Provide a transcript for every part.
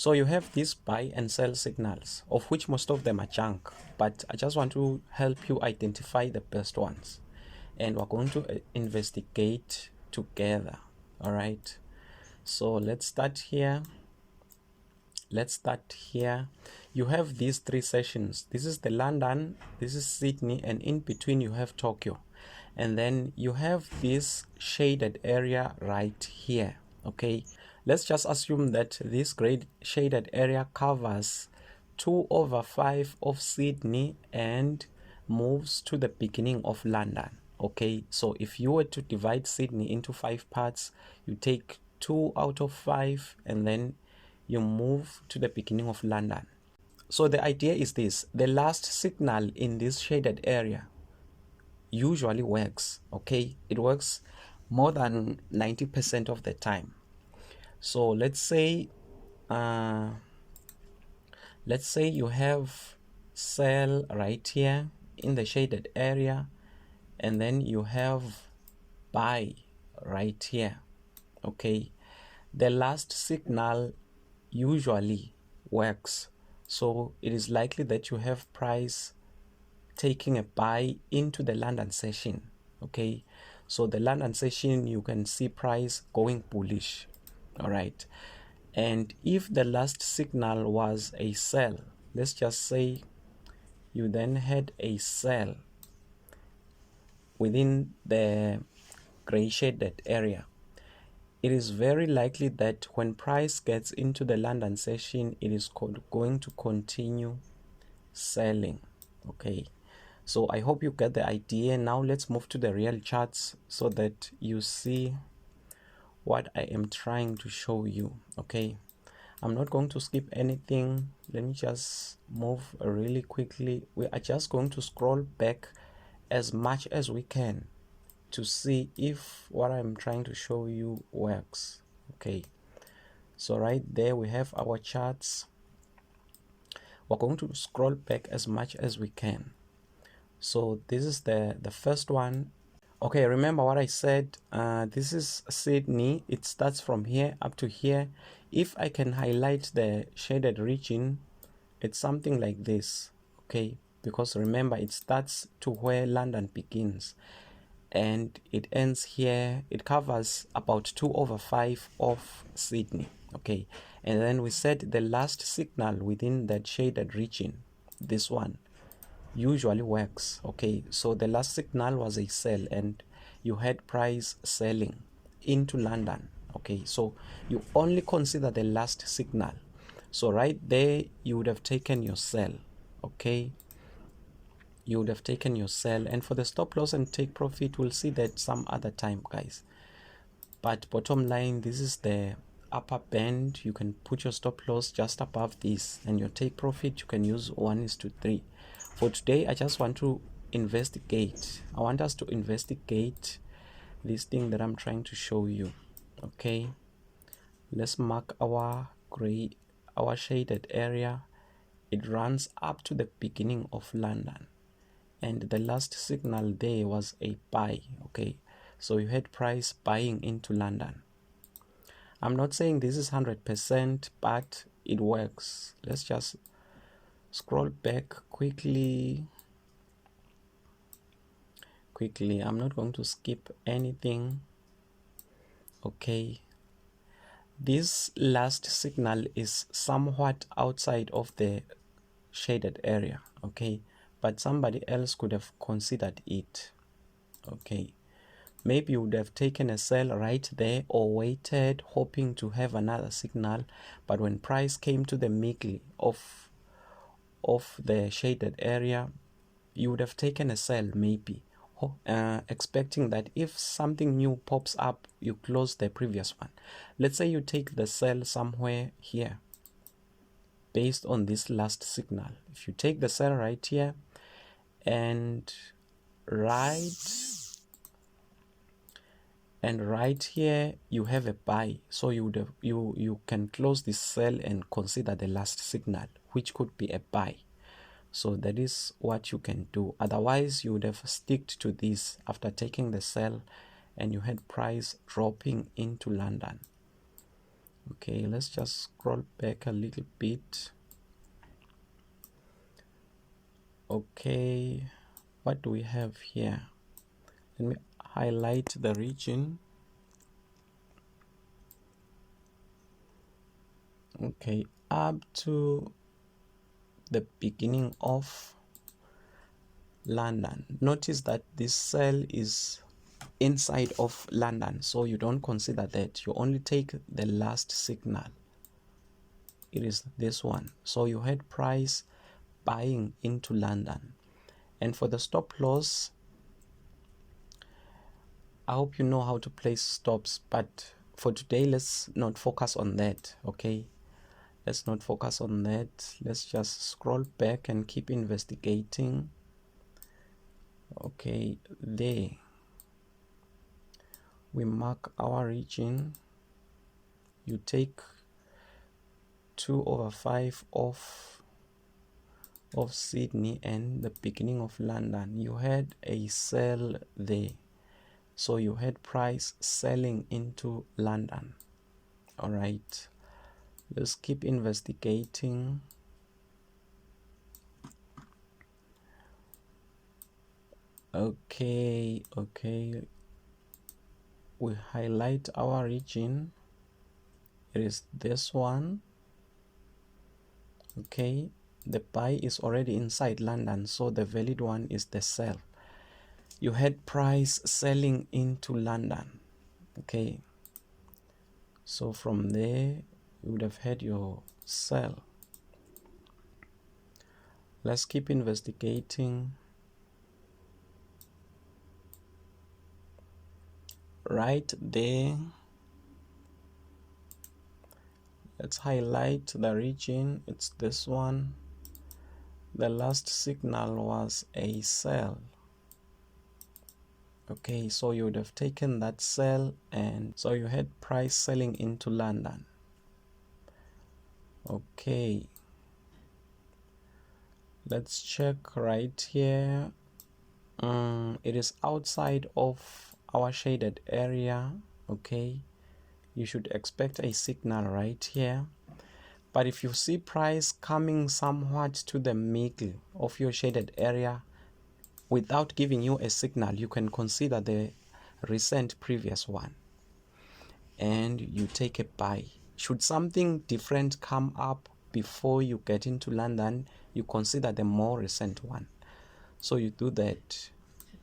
So you have these buy and sell signals, of which most of them are junk, but I just want to help you identify the best ones, and we're going to investigate together. All right, so let's start here. You have these three sessions. This is the London, this is Sydney, and in between you have Tokyo. And then you have this shaded area right here. Okay, let's just assume that this gray shaded area covers 2/5 of Sydney and moves to the beginning of London. Okay, so if you were to divide Sydney into 5 parts, you take 2/5 and then you move to the beginning of London. So the idea is this: the last signal in this shaded area usually works. Okay, it works more than 90% of the time. So let's say you have sell right here in the shaded area, and then you have buy right here. Okay, the last signal usually works, so it is likely that you have price taking a buy into the London session. Okay, so the London session, you can see price going bullish. All right, and if the last signal was a sell, let's just say you then had a sell within the gray shaded area, it is very likely that when price gets into the London session, it is going to continue selling. Okay, so I hope you get the idea. Now let's move to the real charts so that you see what I am trying to show you. Okay, I'm not going to skip anything. Let me just move really quickly. We are just going to scroll back as much as we can to see if what I'm trying to show you works. Okay, so right there we have our charts. We're going to scroll back as much as we can. So this is the first one. Okay, remember what I said. This is Sydney. It starts from here up to here. If I can highlight the shaded region, it's something like this. Okay, because remember, it starts to where London begins and it ends here. It covers about 2/5 of Sydney. Okay, and then we said the last signal within that shaded region, this one, usually works. Okay, so the last signal was a sell and you had price selling into London. Okay, so you only consider the last signal. So right there you would have taken your sell. Okay, you would have taken your sell, and for the stop loss and take profit, we'll see that some other time, guys. But bottom line, this is the upper band. You can put your stop loss just above this, and your take profit you can use 1:3. For today, I just want to investigate. I want us to investigate this thing that I'm trying to show you. Okay, let's mark our shaded area. It runs up to the beginning of London, and the last signal there was a buy. Okay, so you had price buying into London. I'm not saying this is 100%, but it works. Let's just scroll back quickly. I'm not going to skip anything. Okay, this last signal is somewhat outside of the shaded area. Okay, but somebody else could have considered it. Okay, maybe you would have taken a sell right there or waited hoping to have another signal, but when price came to the middle of the shaded area, you would have taken a sell, maybe expecting that if something new pops up, you close the previous one. Let's say you take the sell somewhere here based on this last signal. If you take the sell right here and right here you have a buy, so you can close this sell and consider the last signal, which could be a buy. So that is what you can do. Otherwise, you would have sticked to this after taking the sell and you had price dropping into London. Okay, let's just scroll back a little bit. Okay, what do we have here? Let me highlight the region. Okay, up to the beginning of London. Notice that this cell is inside of London, so you don't consider that. You only take the last signal. It is this one. So you had price buying into London. And for the stop loss, I hope you know how to place stops, but for today, let's not focus on that. Okay, let's not focus on that. Let's just scroll back and keep investigating. Okay, there we mark our region. You take 2/5 of Sydney and the beginning of London. You had a sell there, so you had price selling into London. All right, let's keep investigating. Okay, we highlight our region. It is this one. Okay, the buy is already inside London, so the valid one is the sell. You had price selling into London. Okay, so from there you would have had your sell. Let's keep investigating. Right there, let's highlight the region. It's this one. The last signal was a sell. Okay, so you would have taken that sell, and so you had price selling into London. Okay, let's check right here. It is outside of our shaded area. Okay, you should expect a signal right here, but if you see price coming somewhat to the middle of your shaded area without giving you a signal, you can consider the recent previous one and you take a buy. Should something different come up before you get into London, you consider the more recent one. So you do that.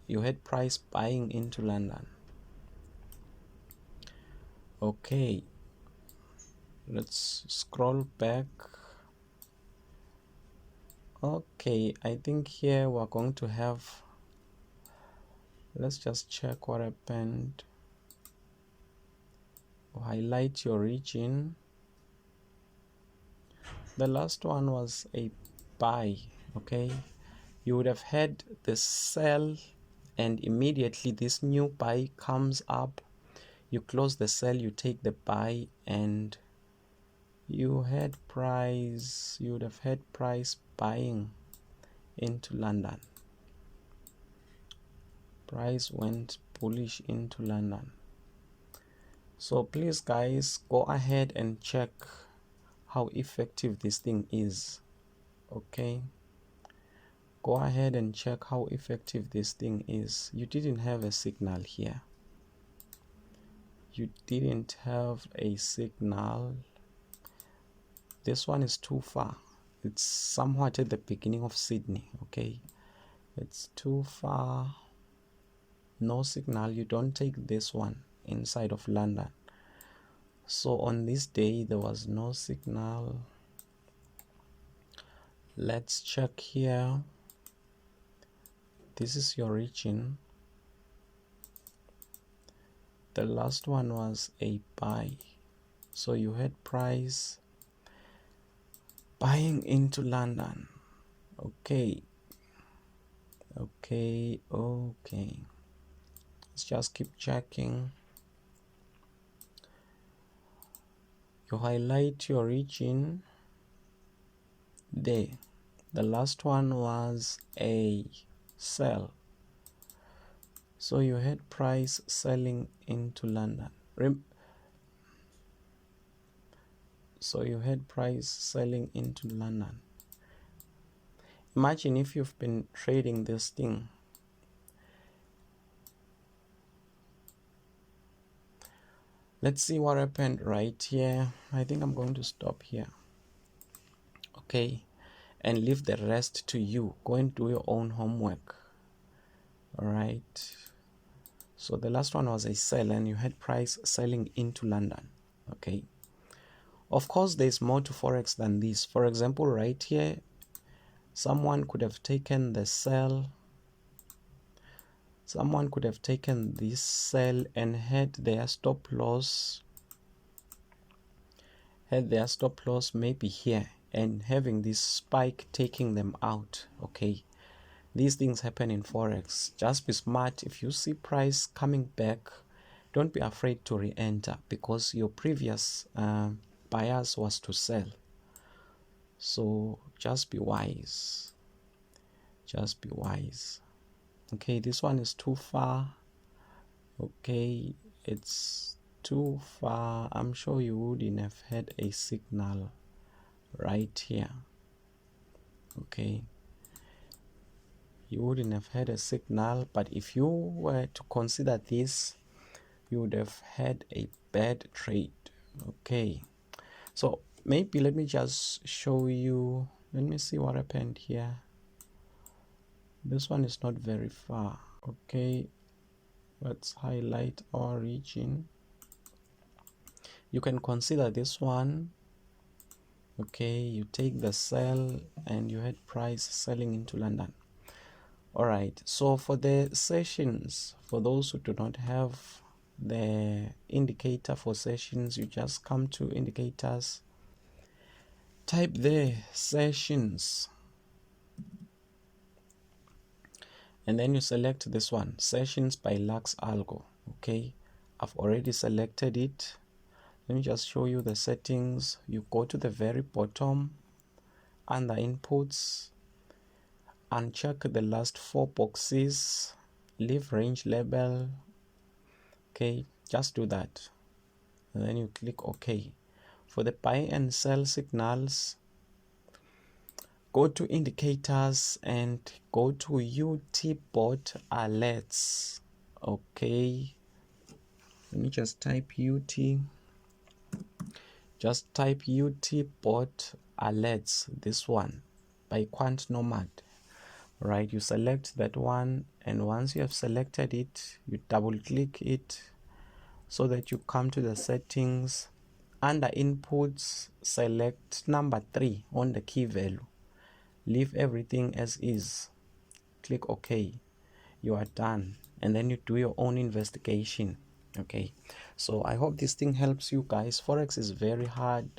You had price buying into London. Okay, let's scroll back. Okay, I think here we're going to have, let's just check what happened. Highlight your region. The last one was a buy. Okay, you would have had the sell, and immediately this new buy comes up. You close the sell, you take the buy, and you had price, you would have had price buying into London. Price went bullish into London. So please guys, go ahead and check how effective this thing is. Okay, go ahead and check how effective this thing is. You didn't have a signal here. You didn't have a signal. This one is too far. It's somewhat at the beginning of Sydney. Okay, it's too far. No signal. You don't take this one inside of London. So on this day there was no signal. Let's check here. This is your region. The last one was a buy, so you had price buying into London. Okay, let's just keep checking. You highlight your region there. The last one was a sell, so you had price selling into London. So you had price selling into London. Imagine if you've been trading this thing. Let's see what happened right here. I think I'm going to stop here. Okay, and leave the rest to you. Go and do your own homework. All right. So the last one was a sell, and you had price selling into London. Okay. Of course, there's more to Forex than this. For example, right here, someone could have taken the sell. Someone could have taken this sell and had their stop loss. Maybe here, and having this spike taking them out. Okay. These things happen in Forex. Just be smart. If you see price coming back, don't be afraid to re-enter, because your previous bias was to sell. So just be wise. Just be wise. Okay, this one is too far. Okay, it's too far. I'm sure you wouldn't have had a signal right here. Okay, you wouldn't have had a signal, but if you were to consider this, you would have had a bad trade. Okay, so maybe let me just show you. Let me see what happened here. This one is not very far. Okay, let's highlight our region. You can consider this one. Okay, you take the sell and you had price selling into London. All right, so for the sessions, for those who do not have the indicator for sessions, you just come to indicators, type there sessions, and then you select this one, sessions by Lux Algo. Okay, I've already selected it. Let me just show you the settings. You go to the very bottom under inputs, uncheck the last 4 boxes, leave range label. Okay, just do that, and then you click OK. For the buy and sell signals, go to indicators and go to UT bot alerts. Okay, let me just type UT. Just type UT bot alerts, this one by Quant Nomad. Right, you select that one, and once you have selected it, you double click it so that you come to the settings. Under inputs, select number 3 on the key value. Leave everything as is. Click OK. You are done, and then you do your own investigation. Okay, so I hope this thing helps you guys. Forex is very hard.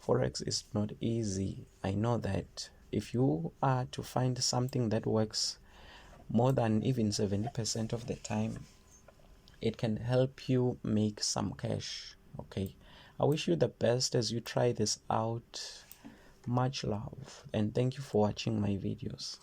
Forex is not easy. I know that. If you are to find something that works more than even 70% of the time, it can help you make some cash. Okay, I wish you the best as you try this out. Much love, and thank you for watching my videos.